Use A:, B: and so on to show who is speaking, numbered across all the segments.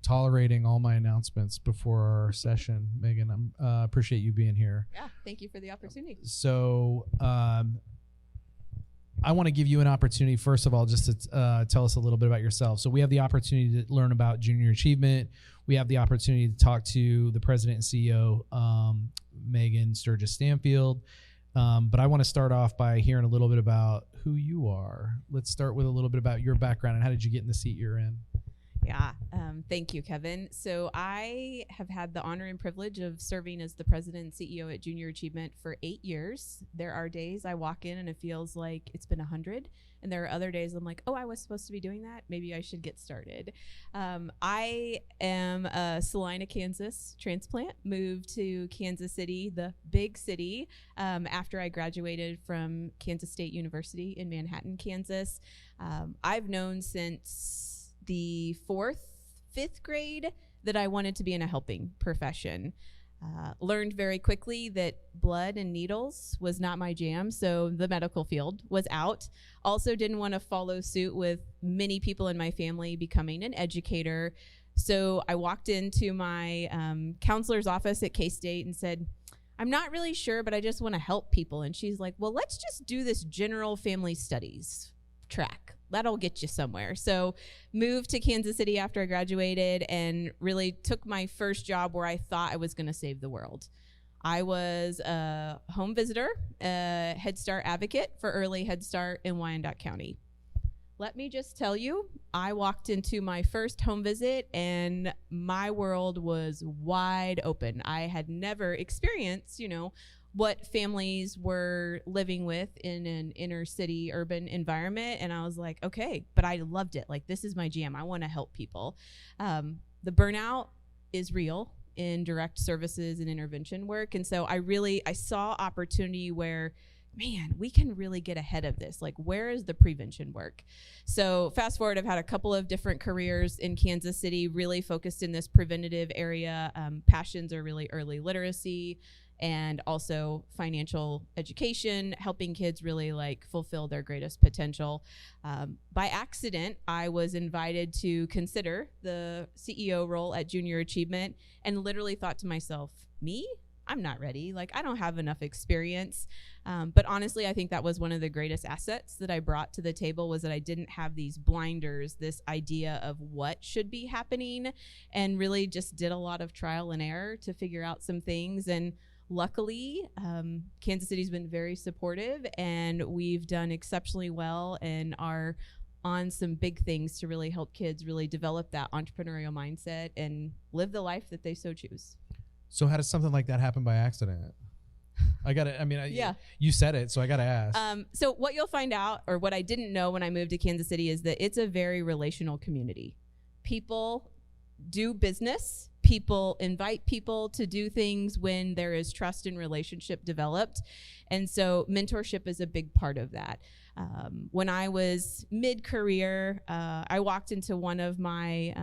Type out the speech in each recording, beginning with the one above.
A: tolerating all my announcements before our session, Megan. I appreciate you being here.
B: Yeah, thank you for the opportunity.
A: So I want to give you an opportunity, first of all, just to tell us a little bit about yourself. So we have the opportunity to learn about junior achievement. We have the opportunity to talk to the president and CEO, Megan Sturges Stanfield. But I want to start off by hearing a little bit about who you are. Let's start with a little bit about your background and how did you get in the seat you're in?
B: Yeah, thank you, Kevin. So I have had the honor and privilege of serving as the president and CEO at Junior Achievement for 8 years. There are days I walk in and it feels like it's been 100. And there are other days I'm like, oh, I was supposed to be doing that. Maybe I should get started. I am a Salina, Kansas transplant, moved to Kansas City, the big city, after I graduated from Kansas State University in Manhattan, Kansas. I've known since the 5th grade that I wanted to be in a helping profession. Learned very quickly that blood and needles was not my jam, so the medical field was out. Also didn't want to follow suit with many people in my family becoming an educator. So I walked into my counselor's office at K-State and said, I'm not really sure, but I just want to help people. And she's like, well, let's just do this general family studies track. That'll get you somewhere. So moved to Kansas City after I graduated and really took my first job where I thought I was going to save the world. I was a home visitor, a Head Start advocate for early Head Start in Wyandotte County. Let me just tell you, I walked into my first home visit and my world was wide open. I had never experienced, what families were living with in an inner city urban environment. And I was like, okay, but I loved it. Like, this is my jam. I want to help people. The burnout is real in direct services and intervention work. And so I saw opportunity where, man, we can really get ahead of this. Like, where is the prevention work? So fast forward, I've had a couple of different careers in Kansas City, really focused in this preventative area. Passions are really early literacy, and also financial education, helping kids really fulfill their greatest potential. By accident, I was invited to consider the CEO role at Junior Achievement and literally thought to myself, me? I'm not ready. I don't have enough experience. But honestly, I think that was one of the greatest assets that I brought to the table, was that I didn't have these blinders, this idea of what should be happening, and really just did a lot of trial and error to figure out some things. And luckily, Kansas City's been very supportive, and we've done exceptionally well and are on some big things to really help kids really develop that entrepreneurial mindset and live the life that they so choose.
A: So how does something like that happen by accident? You said it, so I got to ask.
B: So what you'll find out, or what I didn't know when I moved to Kansas City, is that it's a very relational community. People do business. People invite people to do things when there is trust and relationship developed. And so mentorship is a big part of that. When I was mid-career, I walked into one of my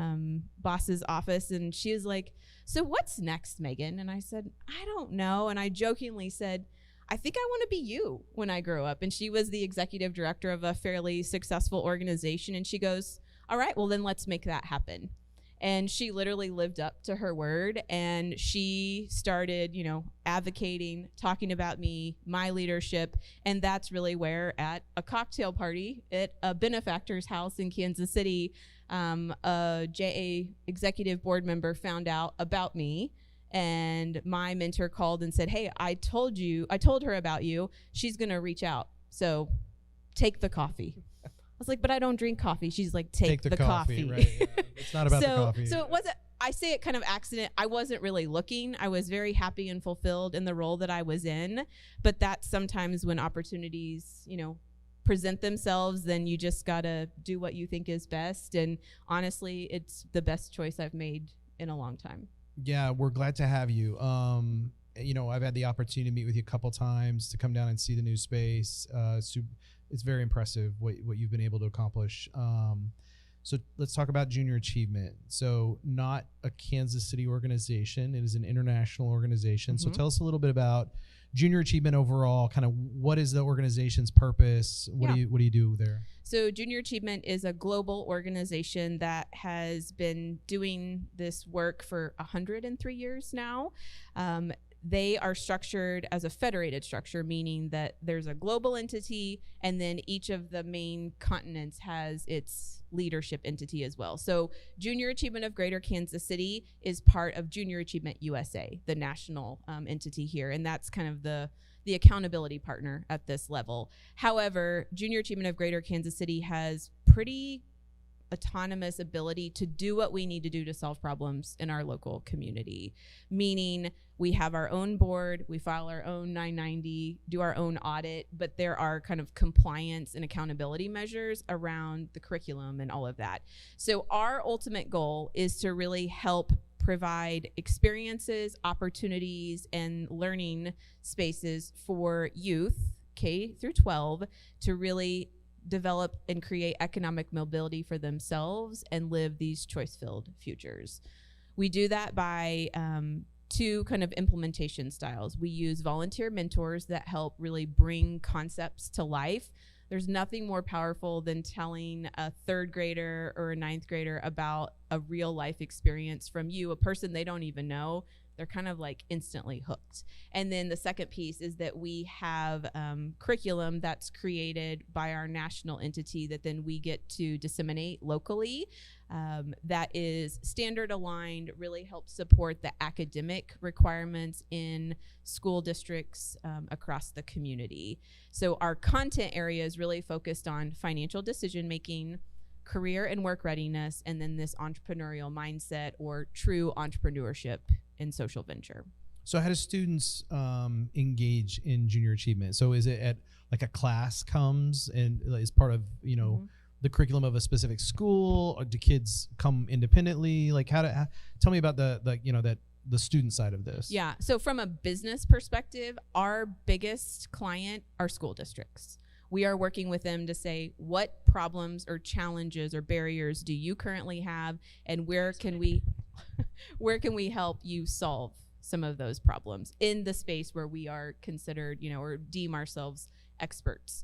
B: boss's office, and she was like, so what's next, Megan? And I said, I don't know. And I jokingly said, I think I want to be you when I grow up. And she was the executive director of a fairly successful organization. And she goes, all right, well, then let's make that happen. And she literally lived up to her word, and she started, advocating, talking about me, my leadership. And that's really where, at a cocktail party at a benefactor's house in Kansas City, a JA executive board member found out about me, and my mentor called and said, hey, I told her about you. She's going to reach out. So take the coffee. I was like, but I don't drink coffee. She's like, take the coffee.
A: Right, yeah. It's not about the coffee.
B: So it wasn't, I say it kind of accident. I wasn't really looking. I was very happy and fulfilled in the role that I was in. But that's sometimes when opportunities, present themselves, then you just got to do what you think is best. And honestly, it's the best choice I've made in a long time.
A: Yeah, we're glad to have you. I've had the opportunity to meet with you a couple times, to come down and see the new space. It's very impressive what you've been able to accomplish. So let's talk about Junior Achievement. So not a Kansas City organization. It is an international organization. Mm-hmm. So tell us a little bit about junior achievement overall, kind of what is the organization's purpose? What do you do there?
B: So Junior Achievement is a global organization that has been doing this work for 103 years now. They are structured as a federated structure, meaning that there's a global entity, and then each of the main continents has its leadership entity as well. So Junior Achievement of Greater Kansas City is part of Junior Achievement USA, the national entity here, and that's kind of the accountability partner at this level. However, Junior Achievement of Greater Kansas City has pretty autonomous ability to do what we need to do to solve problems in our local community, meaning we have our own board, we file our own 990, do our own audit, but there are kind of compliance and accountability measures around the curriculum and all of that. So our ultimate goal is to really help provide experiences, opportunities, and learning spaces for youth, K through 12, to really develop and create economic mobility for themselves and live these choice-filled futures. We do that by two kind of implementation styles. We use volunteer mentors that help really bring concepts to life. There's nothing more powerful than telling a third grader or a ninth grader about a real life experience from you, a person they don't even know. They're kind of like instantly hooked. And then the second piece is that we have curriculum that's created by our national entity that then we get to disseminate locally, that is standard aligned, really helps support the academic requirements in school districts across the community. So our content area is really focused on financial decision making, career and work readiness, and then this entrepreneurial mindset or true entrepreneurship in social venture.
A: So how do students engage in junior achievement? So is it at like a class comes and is part of, the curriculum of a specific school, or do kids come independently? Like tell me about the student side of this.
B: Yeah. So from a business perspective, our biggest client are school districts. We are working with them to say, what problems or challenges or barriers do you currently have, and where can we help you solve some of those problems in the space where we are considered, or deem ourselves experts.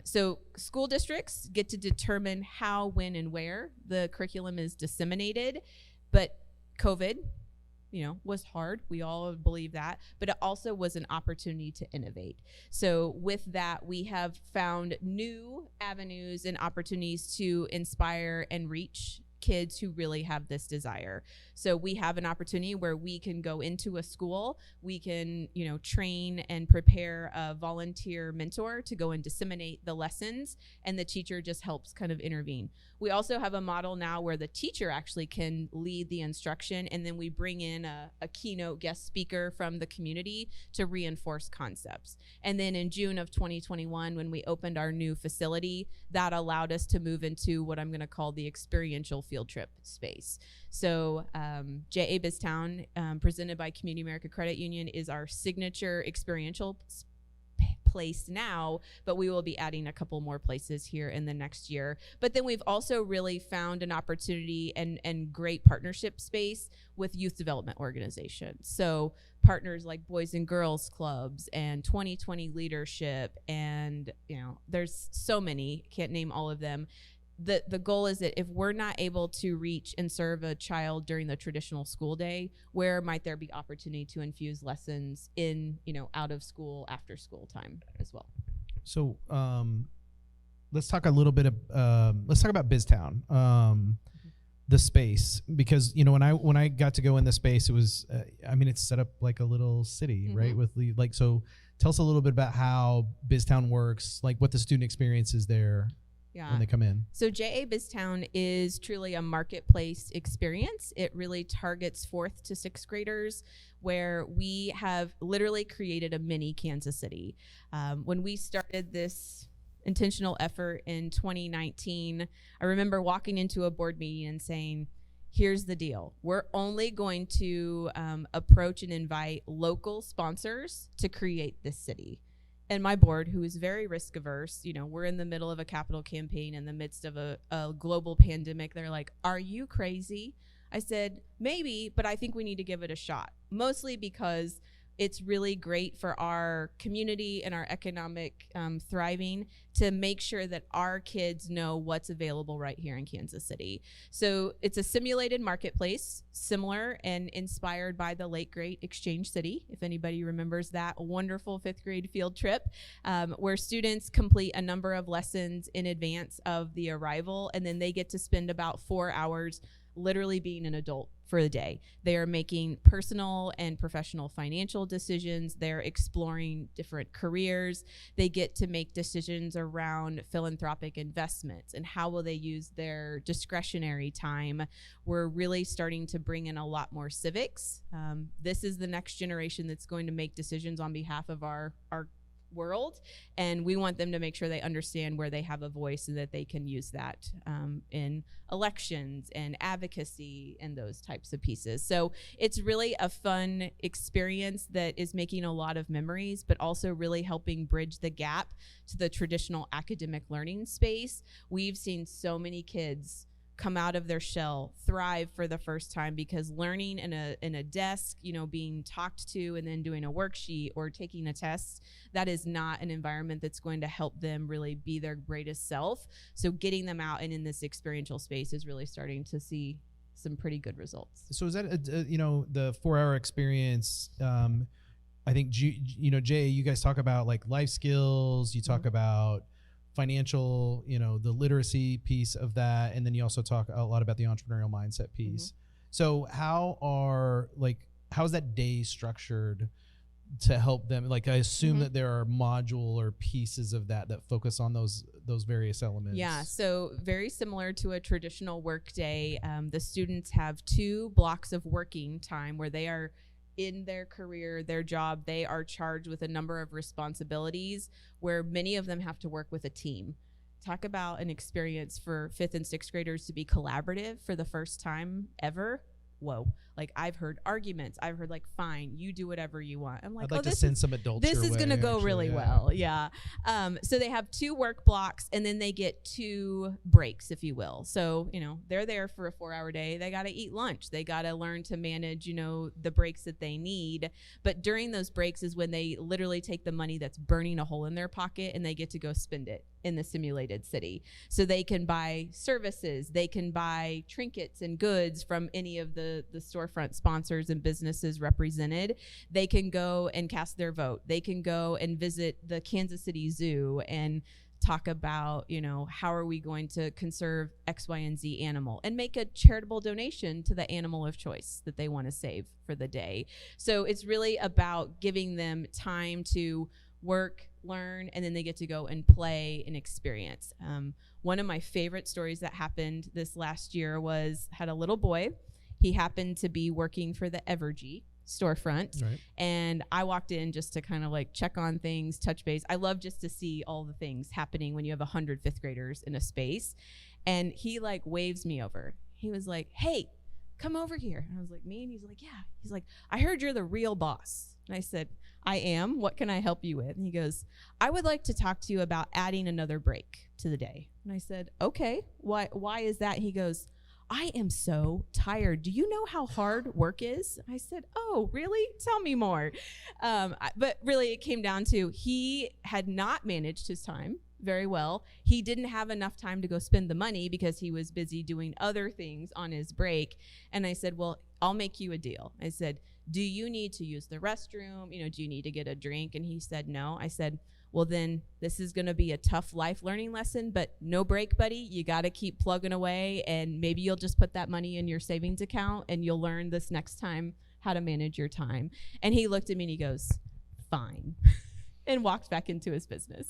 B: So school districts get to determine how, when, and where the curriculum is disseminated, but COVID, was hard. We all believe that, but it also was an opportunity to innovate. So with that, we have found new avenues and opportunities to inspire and reach kids who really have this desire. So we have an opportunity where we can go into a school, we can, train and prepare a volunteer mentor to go and disseminate the lessons, and the teacher just helps kind of intervene. We also have a model now where the teacher actually can lead the instruction, and then we bring in a keynote guest speaker from the community to reinforce concepts. And then in June of 2021, when we opened our new facility, that allowed us to move into what I'm going to call the experiential field trip space. So JA Biztown, presented by Community America Credit Union, is our signature experiential place now, but we will be adding a couple more places here in the next year. But then we've also really found an opportunity and great partnership space with youth development organizations. So partners like Boys and Girls Clubs and 2020 Leadership, and there's so many, can't name all of them. The goal is that if we're not able to reach and serve a child during the traditional school day, where might there be opportunity to infuse lessons in, out of school, after school time as well?
A: So let's talk a little bit let's talk about Biztown, the space, because when I got to go in the space, it was it's set up like a little city, right? With so tell us a little bit about how Biztown works, like what the student experience is there. Yeah. When they come in.
B: So JA Biztown is truly a marketplace experience. It really targets 4th to 6th graders, where we have literally created a mini Kansas City. When we started this intentional effort in 2019, I remember walking into a board meeting and saying, here's the deal. We're only going to approach and invite local sponsors to create this city. And my board, who is very risk averse, we're in the middle of a capital campaign in the midst of a global pandemic. They're like, are you crazy? I said, maybe, but I think we need to give it a shot. Mostly because it's really great for our community and our economic thriving to make sure that our kids know what's available right here in Kansas City. So it's a simulated marketplace, similar and inspired by the late great Exchange City, if anybody remembers that wonderful 5th grade field trip, where students complete a number of lessons in advance of the arrival, and then they get to spend about 4 hours literally being an adult for the day. They are making personal and professional financial decisions. They're exploring different careers. They get to make decisions around philanthropic investments and how will they use their discretionary time. We're really starting to bring in a lot more civics. This is the next generation that's going to make decisions on behalf of our world, and we want them to make sure they understand where they have a voice and that they can use that in elections and advocacy and those types of pieces. So it's really a fun experience that is making a lot of memories, but also really helping bridge the gap to the traditional academic learning space. We've seen so many kids come out of their shell, thrive for the first time, because learning in a desk, being talked to and then doing a worksheet or taking a test, that is not an environment that's going to help them really be their greatest self. So getting them out and in this experiential space is really starting to see some pretty good results.
A: So is that the 4-hour experience? I think Jay, you guys talk about like life skills. You talk about financial, the literacy piece of that, and then you also talk a lot about the entrepreneurial mindset piece. So how is that day structured to help them? Like, I assume that there are module or pieces of that focus on those various elements.
B: Yeah, so very similar to a traditional work day. The students have 2 blocks of working time where they are in their career, their job. They are charged with a number of responsibilities where many of them have to work with a team. Talk about an experience for 5th and 6th graders to be collaborative for the first time ever. Whoa. Like, I've heard arguments. I've heard, like, fine, you do whatever you want. I'm like,
A: I'd like to send some adults
B: this
A: your
B: is going to
A: way,
B: go
A: actually,
B: really well. Yeah. So they have 2 work blocks, and then they get 2 breaks, if you will. So, they're there for a 4-hour day. They got to eat lunch. They got to learn to manage, the breaks that they need. But during those breaks is when they literally take the money that's burning a hole in their pocket and they get to go spend it in the simulated city. So they can buy services. They can buy trinkets and goods from any of the storefront sponsors and businesses represented. They can go and cast their vote. They can go and visit the Kansas City Zoo and talk about, how are we going to conserve X, Y, and Z animal, and make a charitable donation to the animal of choice that they want to save for the day. So it's really about giving them time to work, learn, and then they get to go and play and experience. One of my favorite stories that happened this last year had a little boy. He happened to be working for the Evergy storefront. Right. And I walked in just to kind of like check on things, touch base. I love just to see all the things happening when you have 100 5th graders in a space. And he like waves me over. He was like, "Hey, come over here." And I was like, "Me?" And he's like, "Yeah." He's like, "I heard you're the real boss." And I said, "I am. What can I help you with?" And he goes, "I would like to talk to you about adding another break to the day." And I said, "Okay, why is that?" He goes, "I am so tired. Do you know how hard work is?" I said, "Oh, really? Tell me more." But really it came down to he had not managed his time very well. He didn't have enough time to go spend the money because he was busy doing other things on his break. And I said, "Well, I'll make you a deal." I said, "Do you need to use the restroom? Do you need to get a drink?" And he said, "No." I said, "Well, then this is going to be a tough life learning lesson, but no break, buddy. You got to keep plugging away, and maybe you'll just put that money in your savings account and you'll learn this next time how to manage your time." And he looked at me and he goes, "Fine," and walked back into his business.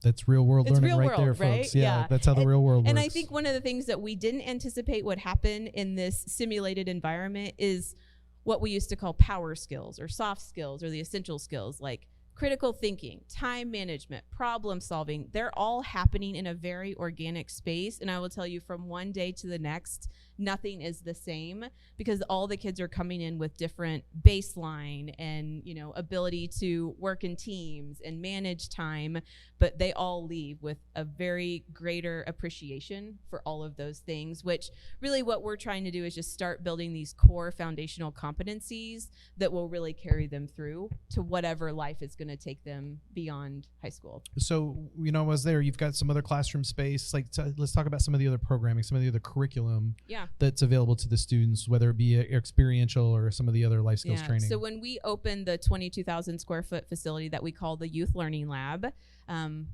A: That's real world learning right there, folks. Yeah, that's how the real world works.
B: And I think one of the things that we didn't anticipate would happen in this simulated environment is what we used to call power skills or soft skills or the essential skills, like critical thinking, time management, problem solving, they're all happening in a very organic space. And I will tell you, from one day to the next, nothing is the same, because all the kids are coming in with different baseline and, you know, ability to work in teams and manage time, but they all leave with a very greater appreciation for all of those things, which really what we're trying to do is just start building these core foundational competencies that will really carry them through to whatever life is going to take them beyond high school.
A: So, you know, you've got some other classroom space. Like, let's talk about some of the other programming, some of the other curriculum that's available to the students, whether it be experiential or some of the other life skills training.
B: So when we opened the 22,000 square foot facility that we call the Youth Learning Lab,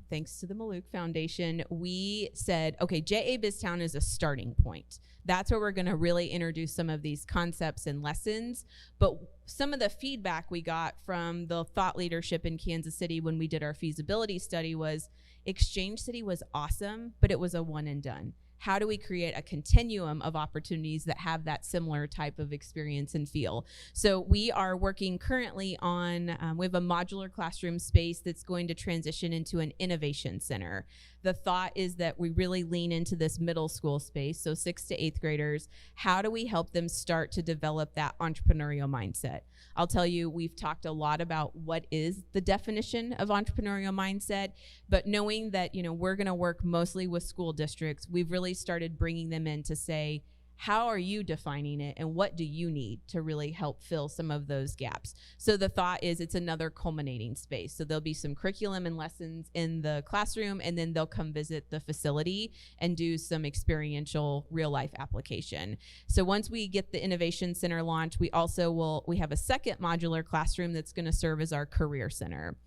B: thanks to the Maluk Foundation, we said, okay, JA Biztown is a starting point. That's where we're going to really introduce some of these concepts and lessons. But some of the feedback we got from the thought leadership in Kansas City when we did our feasibility study was, Exchange City was awesome, but it was a one and done. How do we create a continuum of opportunities that have that similar type of experience and feel? So we are working currently on, we have a modular classroom space that's going to transition into an innovation center. The thought is that we really lean into this middle school space, so 6th to 8th graders. How do we help them start to develop that entrepreneurial mindset? I'll tell you, we've talked a lot about what is the definition of entrepreneurial mindset, but knowing that, you know, we're going to work mostly with school districts, we've really started bringing them in to say, how are you defining it and what do you need to really help fill some of those gaps? So the thought is it's another culminating space. So there'll be some curriculum and lessons in the classroom, and then they'll come visit the facility and do some experiential real life application. So once we get the Innovation Center launched, we have a second modular classroom that's going to serve as our career center.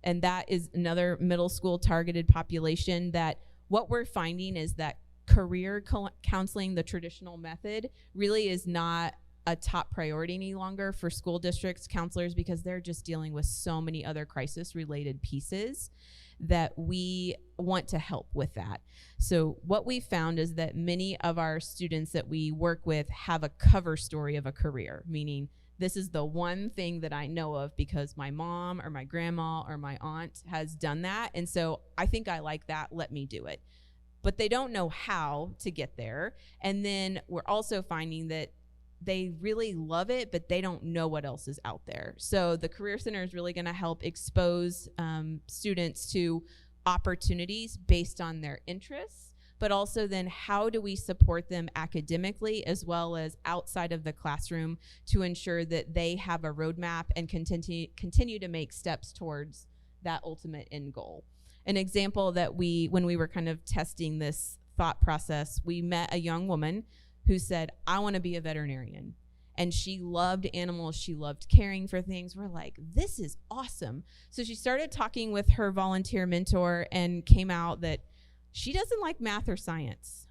B: And that is another middle school targeted population that what we're finding is that career counseling, the traditional method, really is not a top priority any longer for school districts, counselors, because they're just dealing with so many other crisis related pieces that we want to help with that. So what we found is that many of our students that we work with have a cover story of a career, meaning this is the one thing that I know of because my mom or my grandma or my aunt has done that. And so I think I like that, let me do it. But they don't know how to get there. And then we're also finding that they really love it, but they don't know what else is out there. So the Career Center is really gonna help expose students to opportunities based on their interests, but also then how do we support them academically as well as outside of the classroom to ensure that they have a roadmap and continue to make steps towards that ultimate end goal. An example that when we were kind of testing this thought process, we met a young woman who said, I want to be a veterinarian. And she loved animals. She loved caring for things. We're like, this is awesome. So she started talking with her volunteer mentor and came out that she doesn't like math or science.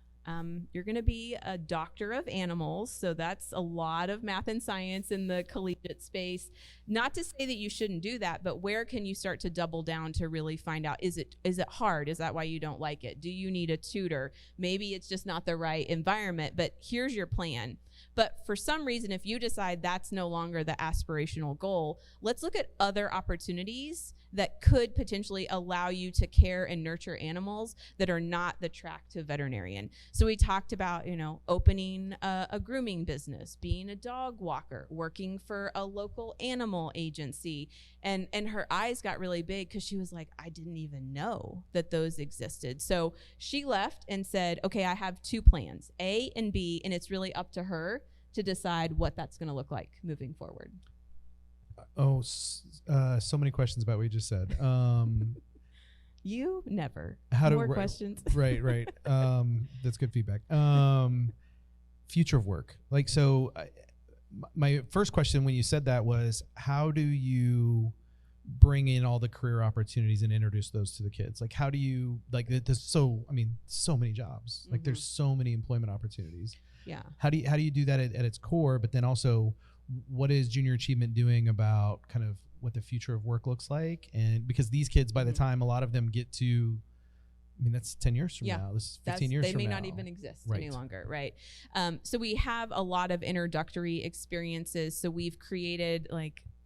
B: You're going to be a doctor of animals, so that's a lot of math and science in the collegiate space. Not to say that you shouldn't do that, but where can you start to double down to really find out, is it hard? Is that why you don't like it? Do you need a tutor? Maybe it's just not the right environment, but here's your plan. But for some reason, if you decide that's no longer the aspirational goal, let's look at other opportunities that could potentially allow you to care and nurture animals that are not the track to veterinarian. So we talked about, opening a grooming business, being a dog walker, working for a local animal agency. And her eyes got really big because she was like, I didn't even know that those existed. So she left and said, okay, I have two plans, A and B, and it's really up to her to decide what that's going to look like moving forward.
A: So many questions about what you just said.
B: You never.
A: More questions. Right. That's good feedback. Future of work. My first question when you said that was, how do you bring in all the career opportunities and introduce those to the kids? Like, how do you, so many jobs. Like, there's so many employment opportunities.
B: Yeah.
A: How do you do that at its core? But then also, what is Junior Achievement doing about kind of what the future of work looks like? And because these kids, by the time a lot of them get to, that's 10 years from now. This is 15 years from now.
B: They may not even exist any longer, right? So we have a lot of introductory experiences. So we've created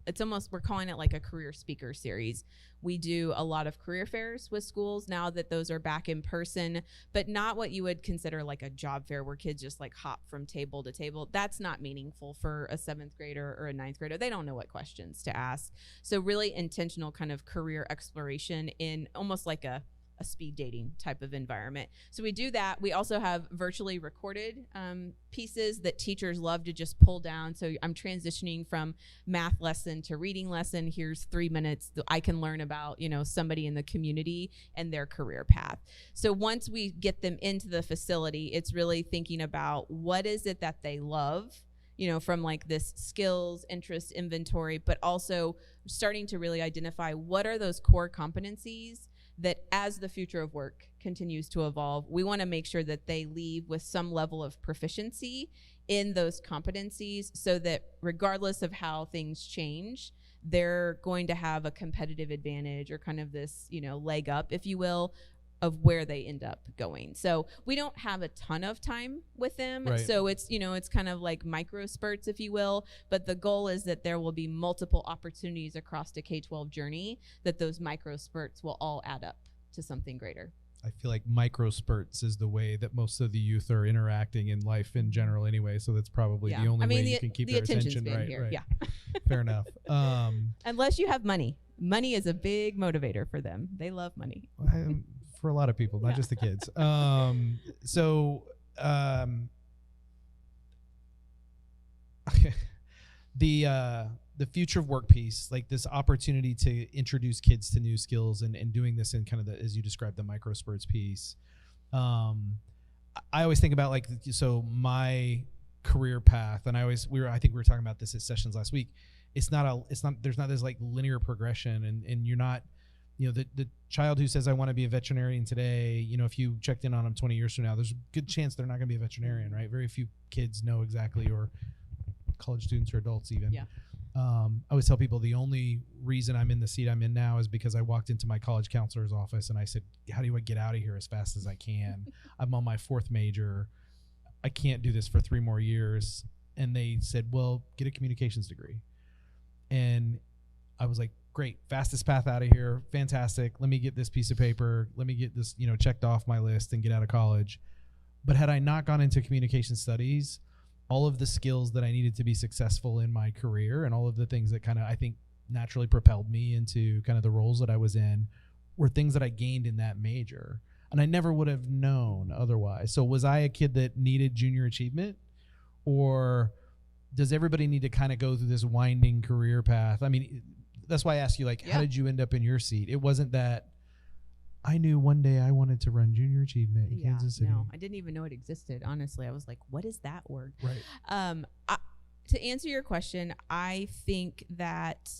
B: it's almost, we're calling it like a career speaker series. We do a lot of career fairs with schools now that those are back in person, but not what you would consider like a job fair where kids just like hop from table to table. That's not meaningful for a 7th grader or a 9th grader. They don't know what questions to ask. So really intentional kind of career exploration in almost like a speed dating type of environment. So we do that. We also have virtually recorded pieces that teachers love to just pull down. So I'm transitioning from math lesson to reading lesson. Here's 3 minutes that I can learn about, you know, somebody in the community and their career path. So once we get them into the facility, it's really thinking about what is it that they love, you know, from like this skills, interest inventory, but also starting to really identify what are those core competencies that as the future of work continues to evolve, we want to make sure that they leave with some level of proficiency in those competencies so that regardless of how things change, they're going to have a competitive advantage or kind of this, you know, leg up, if you will, of where they end up going. So we don't have a ton of time with them.
A: Right.
B: So it's, you know, it's kind of like micro spurts, if you will, but the goal is that there will be multiple opportunities across the K-12 journey, that those micro spurts will all add up to something greater.
A: I feel like micro spurts is the way that most of the youth are interacting in life in general anyway. So that's probably the only way you can keep their attention. Right.
B: Yeah.
A: Fair enough.
B: Unless you have money. Money is a big motivator for them. They love money.
A: For a lot of people, not just the kids. The future of work piece, like this opportunity to introduce kids to new skills and doing this in kind of the, as you described, the micro spurts piece. I always think about like, so my career path, and I think we were talking about this at sessions last week. There's not this like linear progression, and you're not, you know, the child who says I want to be a veterinarian today, you know, if you checked in on them 20 years from now, there's a good chance they're not going to be a veterinarian, right? Very few kids know exactly, or college students or adults even. Yeah. I always tell people the only reason I'm in the seat I'm in now is because I walked into my college counselor's office and I said, how do I get out of here as fast as I can? I'm on my 4th major. I can't do this for 3 more years. And they said, well, get a communications degree. And I was like, great, fastest path out of here, fantastic. Let me get this piece of paper. Let me get this, you know, checked off my list and get out of college. But had I not gone into communication studies, all of the skills that I needed to be successful in my career and all of the things that kind of, I think, naturally propelled me into kind of the roles that I was in were things that I gained in that major. And I never would have known otherwise. So was I a kid that needed junior achievement, or does everybody need to kind of go through this winding career path? I mean, that's why I asked you, like, how did you end up in your seat? It wasn't that I knew one day I wanted to run junior achievement in Kansas City.
B: No, I didn't even know it existed. Honestly, I was like, what is that word?
A: Right.
B: To answer your question, I think that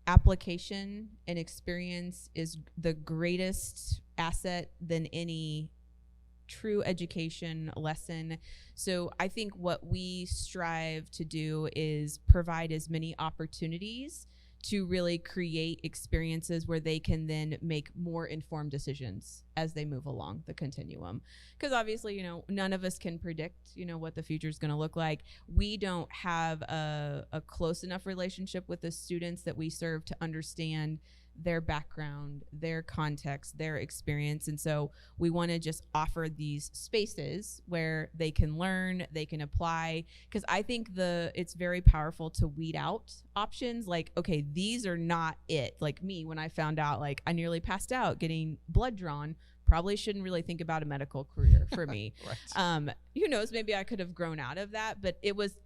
B: application and experience is the greatest asset than any true education lesson. So I think what we strive to do is provide as many opportunities to really create experiences where they can then make more informed decisions as they move along the continuum. Because obviously, you know, none of us can predict, you know, what the future is going to look like. We don't have a close enough relationship with the students that we serve to understand their background, their context, their experience. And so we want to just offer these spaces where they can learn, they can apply. Because I think it's very powerful to weed out options like, okay, these are not it. Like me, when I found out, like, I nearly passed out getting blood drawn, probably shouldn't really think about a medical career for me. Right. Who knows, maybe I could have grown out of that, but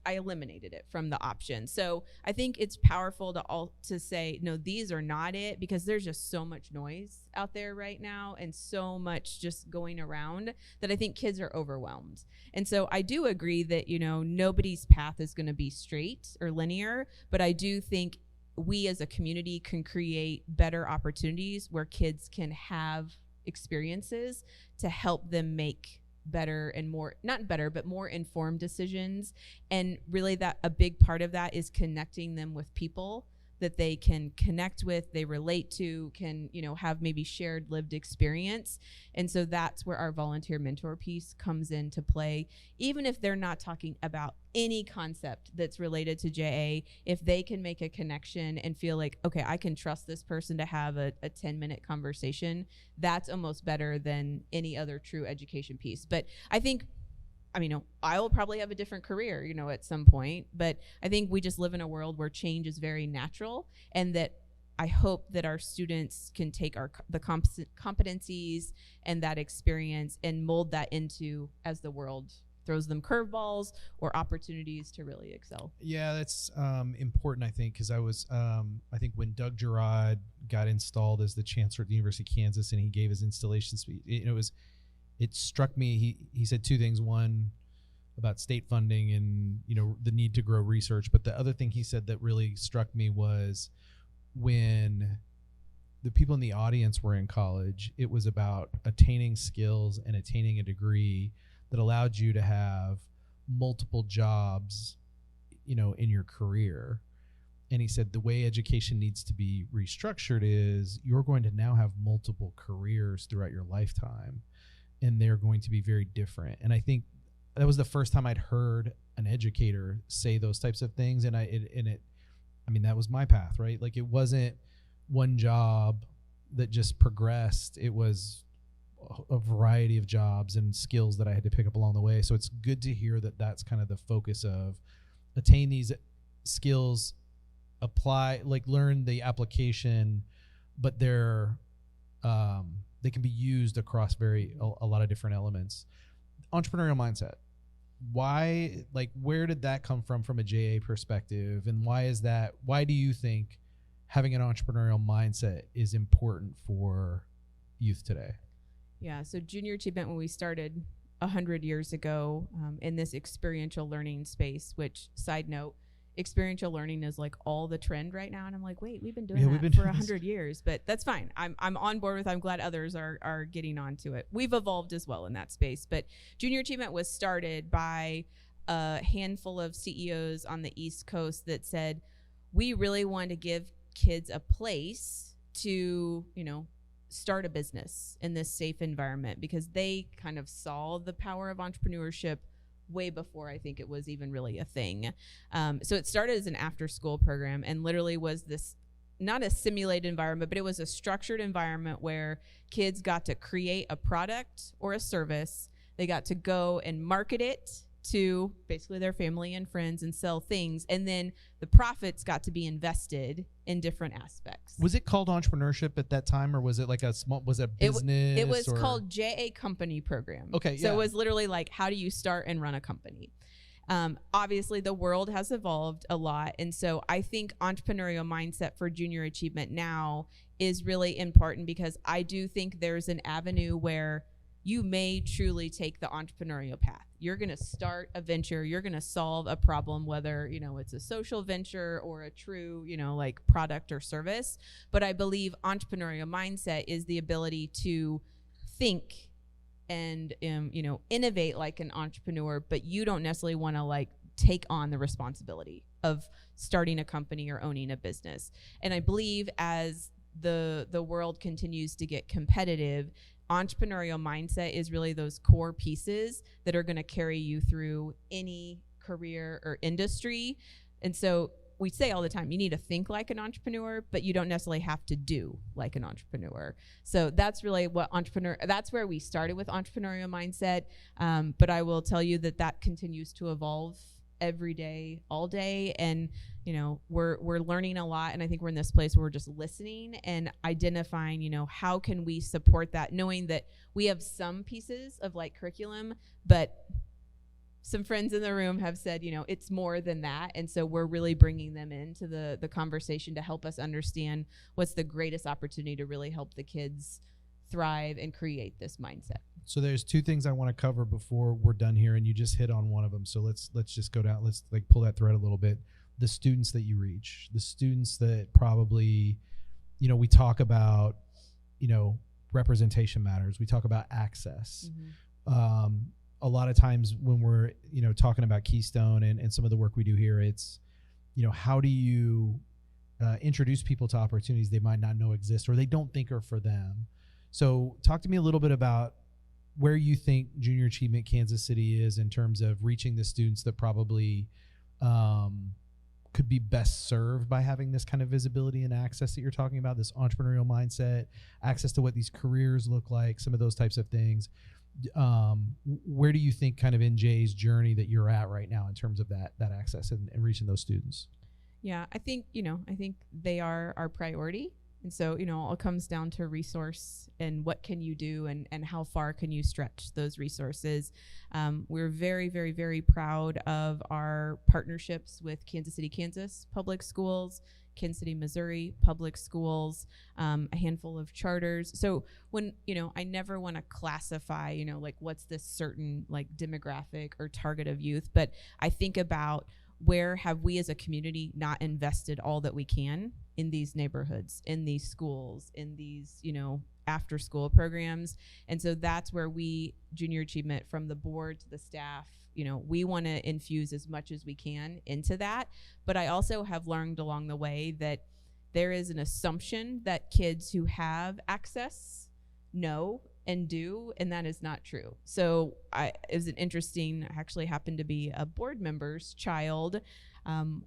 B: I eliminated it from the option. So I think it's powerful to say, no, these are not it, because there's just so much noise out there right now and so much just going around that I think kids are overwhelmed. And so I do agree that, you know, nobody's path is going to be straight or linear, but I do think we as a community can create better opportunities where kids can have experiences to help them make better and more, not better, but more informed decisions. And really that a big part of that is connecting them with people that they can connect with, they relate to, can, have maybe shared lived experience. And so that's where our volunteer mentor piece comes into play. Even if they're not talking about any concept that's related to JA, if they can make a connection and feel like, okay, I can trust this person to have a 10-minute conversation, that's almost better than any other true education piece. But I think, I will probably have a different career, at some point, but I think we just live in a world where change is very natural, and that I hope that our students can take the competencies and that experience and mold that into, as the world throws them curveballs or opportunities to really excel.
A: Yeah, that's important, I think, because I think when Doug Girard got installed as the chancellor at the University of Kansas and he gave his installation speech, it struck me. He said two things. One, about state funding and the need to grow research, but the other thing he said that really struck me was when the people in the audience were in college, it was about attaining skills and attaining a degree that allowed you to have multiple jobs in your career. And he said the way education needs to be restructured is you're going to now have multiple careers throughout your lifetime, and they're going to be very different. And I think that was the first time I'd heard an educator say those types of things. And that was my path, right? Like, it wasn't one job that just progressed. It was a variety of jobs and skills that I had to pick up along the way. So it's good to hear that that's kind of the focus of attain these skills, apply, like learn the application, but they can be used across a lot of different elements. Entrepreneurial mindset. Why, where did that come from a JA perspective? And why do you think having an entrepreneurial mindset is important for youth today?
B: Yeah, so junior achievement, when we started 100 years ago in this experiential learning space, which, side note, experiential learning is all the trend right now. And I'm like, wait, we've been doing that for 100 years, but that's fine. I'm on board with, I'm glad others are getting onto it. We've evolved as well in that space, but junior achievement was started by a handful of CEOs on the East Coast that said, we really want to give kids a place to, start a business in this safe environment, because they kind of saw the power of entrepreneurship way before I think it was even really a thing. So it started as an after-school program and literally was this, not a simulated environment, but it was a structured environment where kids got to create a product or a service. They got to go and market it to basically their family and friends and sell things. And then the profits got to be invested in different aspects.
A: Was it called entrepreneurship at that time, or was it was it business?
B: It was called JA Company Program.
A: Okay.
B: So it was literally how do you start and run a company? Obviously the world has evolved a lot. And so I think entrepreneurial mindset for junior achievement now is really important, because I do think there's an avenue where you may truly take the entrepreneurial path. You're going to start a venture. You're going to solve a problem, whether, it's a social venture or a true, product or service. But I believe entrepreneurial mindset is the ability to think and, innovate like an entrepreneur, but you don't necessarily want to take on the responsibility of starting a company or owning a business. And I believe as the world continues to get competitive, entrepreneurial mindset is really those core pieces that are going to carry you through any career or industry. And so we say all the time, you need to think like an entrepreneur, but you don't necessarily have to do like an entrepreneur. So that's really that's where we started with entrepreneurial mindset. But I will tell you that continues to evolve every day, all day. And, we're learning a lot. And I think we're in this place where we're just listening and identifying, how can we support that, knowing that we have some pieces of curriculum, but some friends in the room have said, it's more than that. And so we're really bringing them into the conversation to help us understand what's the greatest opportunity to really help the kids thrive and create this mindset.
A: So there's two things I want to cover before we're done here, and you just hit on one of them. So let's just go down. Let's pull that thread a little bit. The students that you reach, the students that probably, we talk about, representation matters. We talk about access. Mm-hmm. A lot of times when we're, talking about Keystone and some of the work we do here, it's, how do you introduce people to opportunities they might not know exist or they don't think are for them. So talk to me a little bit about where you think Junior Achievement Kansas City is in terms of reaching the students that probably could be best served by having this kind of visibility and access that you're talking about, this entrepreneurial mindset, access to what these careers look like, some of those types of things. Where do you think kind of in Jay's journey that you're at right now in terms of that access and reaching those students?
B: Yeah, I think they are our priority. And so, it all comes down to resource and what can you do and how far can you stretch those resources. We're very, very, very proud of our partnerships with Kansas City, Kansas Public Schools, Kansas City, Missouri Public Schools, a handful of charters. So when, I never want to classify, like what's this certain like demographic or target of youth, but I think about where have we as a community not invested all that we can in these neighborhoods, in these schools, in these, after school programs. And so that's where we, Junior Achievement, from the board to the staff, we want to infuse as much as we can into that. But I also have learned along the way that there is an assumption that kids who have access know and do, and that is not true. So it was an interesting, actually happened to be a board member's child,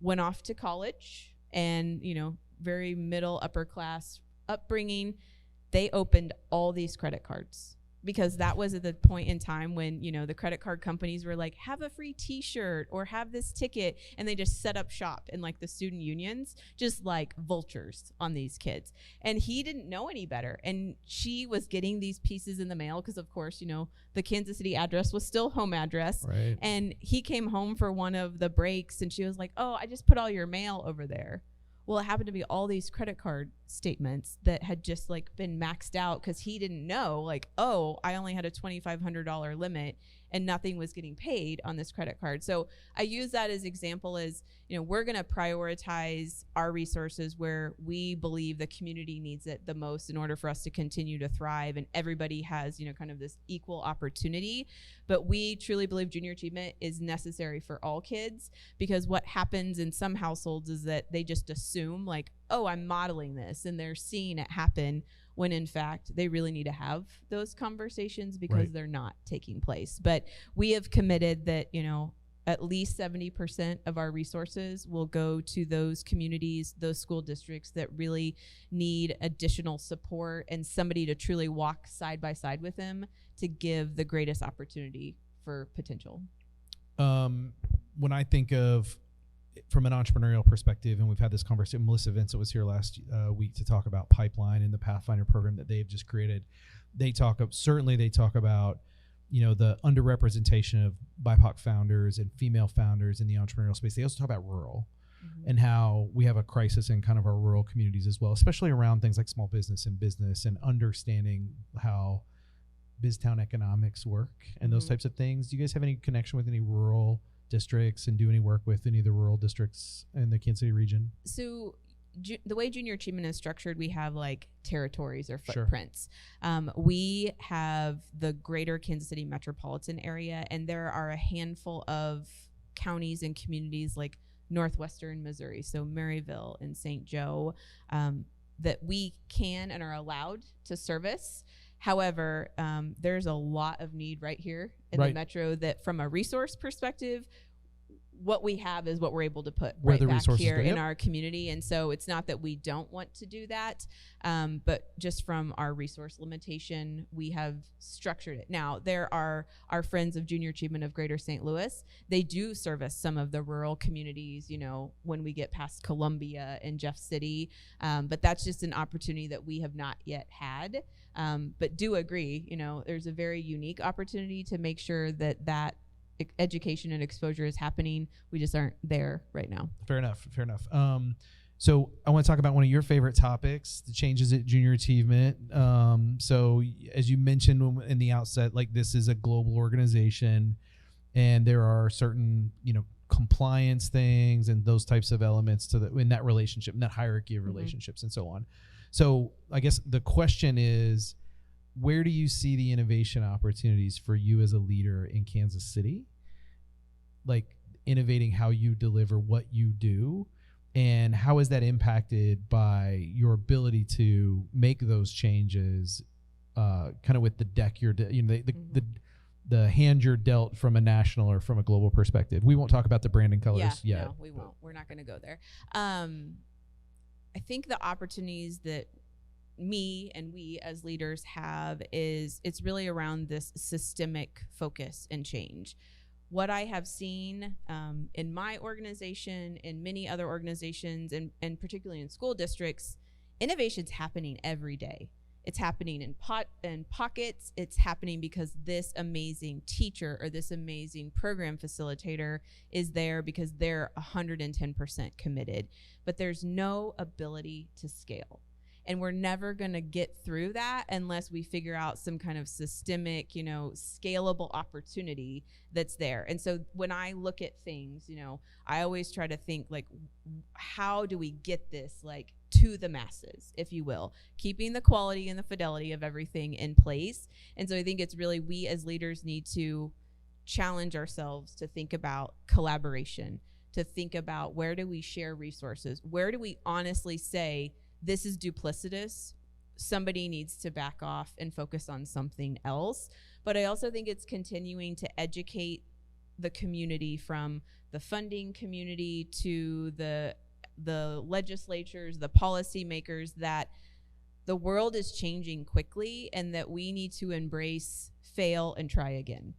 B: went off to college and, very middle, upper class upbringing. They opened all these credit cards because that was at the point in time when, the credit card companies were like, have a free t-shirt or have this ticket. And they just set up shop in like the student unions, just like vultures on these kids. And he didn't know any better. And she was getting these pieces in the mail because of course, the Kansas City address was still home address.
A: Right.
B: And he came home for one of the breaks and she was like, oh, I just put all your mail over there. Well, it happened to be all these credit card statements that had just like been maxed out because he didn't know, like, oh, I only had a $2,500 limit and nothing was getting paid on this credit card. So I use that as example as, we're going to prioritize our resources where we believe the community needs it the most in order for us to continue to thrive. And everybody has, kind of this equal opportunity. But we truly believe junior achievement is necessary for all kids, because what happens in some households is that they just assume like, oh, I'm modeling this, and they're seeing it happen when in fact they really need to have those conversations because
A: Right.
B: they're not taking place. But we have committed that, at least 70% of our resources will go to those communities, those school districts that really need additional support and somebody to truly walk side by side with them to give the greatest opportunity for potential.
A: When I think of from an entrepreneurial perspective, and we've had this conversation, Melissa Vincent was here last week to talk about Pipeline and the Pathfinder program that they've just created. They talk about the underrepresentation of BIPOC founders and female founders in the entrepreneurial space. They also talk about rural and how we have a crisis in kind of our rural communities as well, especially around things like small business and understanding how BizTown economics work and those types of things. Do you guys have any connection with any rural districts and do any work with any of the rural districts in the Kansas City region?
B: So the way junior achievement is structured, we have like territories or footprints. Sure. We have the greater Kansas City metropolitan area, and there are a handful of counties and communities like northwestern Missouri, so Maryville and St. Joe, that we can and are allowed to service. However, there's a lot of need right here in the metro that from a resource perspective, what we have is what we're able to put right back here in our community. And so it's not that we don't want to do that, but just from our resource limitation, we have structured it. Now, there are our friends of Junior Achievement of Greater St. Louis. They do service some of the rural communities, when we get past Columbia and Jeff City. But that's just an opportunity that we have not yet had. But do agree, there's a very unique opportunity to make sure that education and exposure is happening. We just aren't there right now.
A: Fair enough. So I want to talk about one of your favorite topics, the changes at Junior Achievement. So as you mentioned in the outset, like this is a global organization and there are certain, compliance things and those types of elements in that relationship, in that hierarchy of relationships and so on. So I guess the question is, where do you see the innovation opportunities for you as a leader in Kansas City? Like innovating how you deliver what you do And how is that impacted by your ability to make those changes, kind of with the deck the hand you're dealt from a national or from a global perspective? We won't talk about the brand and colors yet.
B: No, we won't. We're not going to go there. I think the opportunities that me and we as leaders have is it's really around this systemic focus and change. What I have seen in my organization, in many other organizations, and particularly in school districts, innovation's happening every day. It's happening in pockets. It's happening because this amazing teacher or this amazing program facilitator is there because they're 110% committed. But there's no ability to scale. And we're never going to get through that unless we figure out some kind of systemic, scalable opportunity that's there. And so when I look at things, I always try to think like, how do we get this like to the masses, if you will, keeping the quality and the fidelity of everything in place. And so I think it's really, we as leaders need to challenge ourselves to think about collaboration, to think about where do we share resources? Where do we honestly say, this is duplicitous, somebody needs to back off and focus on something else? But I also think it's continuing to educate the community, from the funding community to the legislatures, the policymakers, that the world is changing quickly and that we need to embrace fail and try again.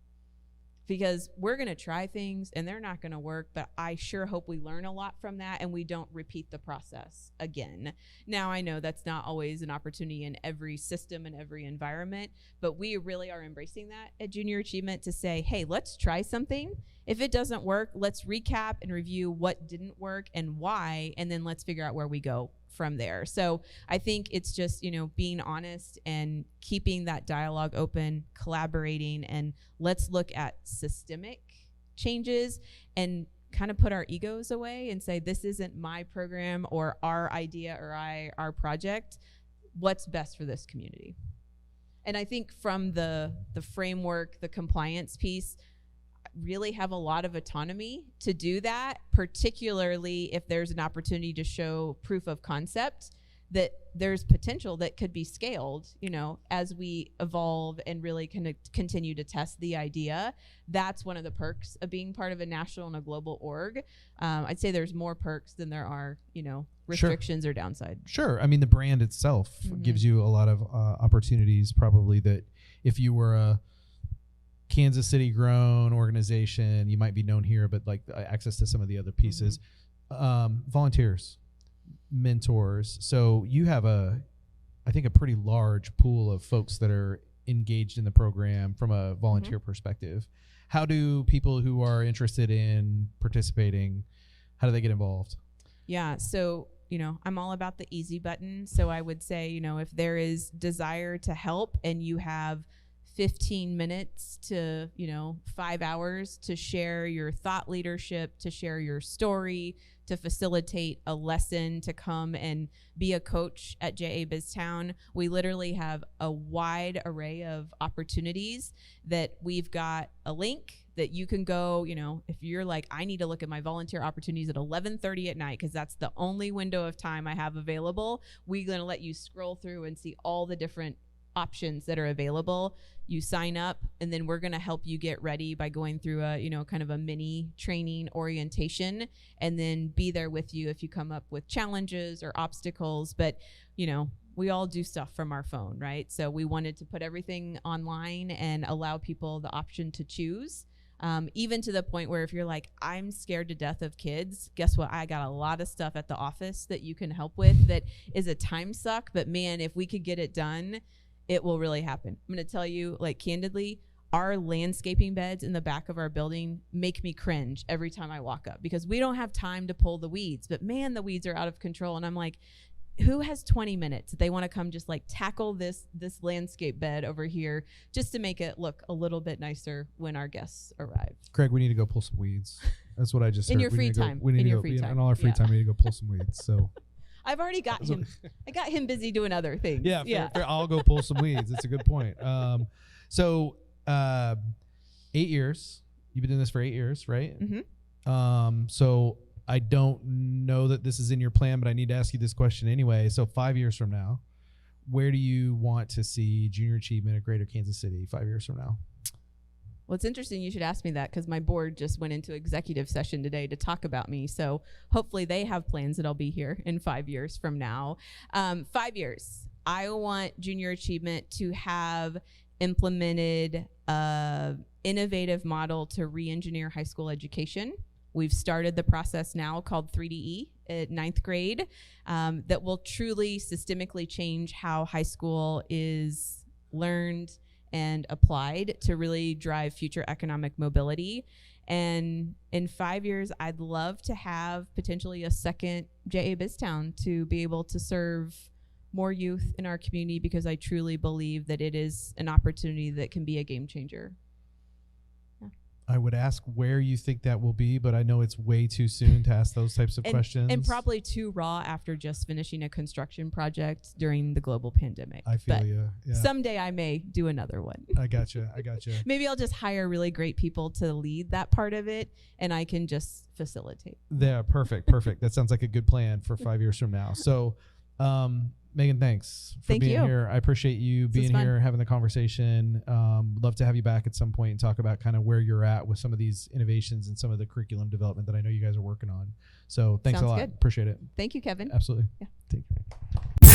B: Because we're going to try things and they're not going to work, but I sure hope we learn a lot from that and we don't repeat the process again. Now, I know that's not always an opportunity in every system and every environment, but we really are embracing that at Junior Achievement to say, hey, let's try something. If it doesn't work, let's recap and review what didn't work and why, and then let's figure out where we go from there. So I think it's just, being honest and keeping that dialogue open, collaborating, and let's look at systemic changes and kind of put our egos away and say, this isn't my program or our idea or our project. What's best for this community? And I think from the framework, the compliance piece, really have a lot of autonomy to do that, particularly if there's an opportunity to show proof of concept that there's potential that could be scaled, as we evolve and really kind of continue to test the idea. That's one of the perks of being part of a national and a global org. I'd say there's more perks than there are, restrictions or downside.
A: Sure. I mean, the brand itself gives you a lot of opportunities, probably, that if you were a Kansas City grown organization, you might be known here, but like access to some of the other pieces. Volunteers, mentors. So you have I think a pretty large pool of folks that are engaged in the program from a volunteer perspective. How do people who are interested in participating, how do they get involved?
B: Yeah, so I'm all about the easy button. So I would say, if there is desire to help and you have 15 minutes to 5 hours to share your thought leadership, to share your story, to facilitate a lesson, to come and be a coach at JA BizTown. We literally have a wide array of opportunities that we've got a link that you can go, if you're like, I need to look at my volunteer opportunities at 11:30 at night because that's the only window of time I have available. We're going to let you scroll through and see all the different options that are available. You sign up, and then we're going to help you get ready by going through a kind of a mini training orientation, and then be there with you if you come up with challenges or obstacles. But we all do stuff from our phone, right? So we wanted to put everything online and allow people the option to choose, even to the point where if you're like, I'm scared to death of kids, guess what? I got a lot of stuff at the office that you can help with that is a time suck, but man, if we could get it done, it will really happen. I'm going to tell you, like, candidly, our landscaping beds in the back of our building make me cringe every time I walk up because we don't have time to pull the weeds. But man, the weeds are out of control. And I'm like, who has 20 minutes? They want to come just like tackle this landscape bed over here just to make it look a little bit nicer when our guests arrive.
A: Craig, we need to go pull some weeds. That's what I just heard.
B: In your free time. In
A: all our free time, we need to go pull some weeds. So
B: I've already got him. I got him busy doing other things.
A: Yeah. I'll go pull some weeds. It's a good point. So 8 years. You've been doing this for 8 years, right?
B: Mm-hmm.
A: So I don't know that this is in your plan, but I need to ask you this question anyway. So 5 years from now, where do you want to see junior achievement at Greater Kansas City 5 years from now?
B: Well, it's interesting you should ask me that because my board just went into executive session today to talk about me. So hopefully they have plans that I'll be here in 5 years from now. 5 years, I want junior achievement to have implemented an innovative model to re-engineer high school education. We've started the process now called 3DE at 9th grade that will truly systemically change how high school is learned and applied to really drive future economic mobility. And in 5 years, I'd love to have potentially a second JA Biztown to be able to serve more youth in our community, because I truly believe that it is an opportunity that can be a game changer.
A: I would ask where you think that will be, but I know it's way too soon to ask those types of questions.
B: And probably too raw after just finishing a construction project during the global pandemic.
A: I feel you. Yeah.
B: Someday I may do another one.
A: I gotcha.
B: Maybe I'll just hire really great people to lead that part of it, and I can just facilitate.
A: Yeah, perfect. That sounds like a good plan for 5 years from now. So, Megan, thanks for being here. I appreciate you being here, having the conversation. Love to have you back at some point and talk about kind of where you're at with some of these innovations and some of the curriculum development that I know you guys are working on. So thanks a lot. Good. Appreciate it.
B: Thank you, Kevin.
A: Absolutely.
B: Yeah.
A: Take care.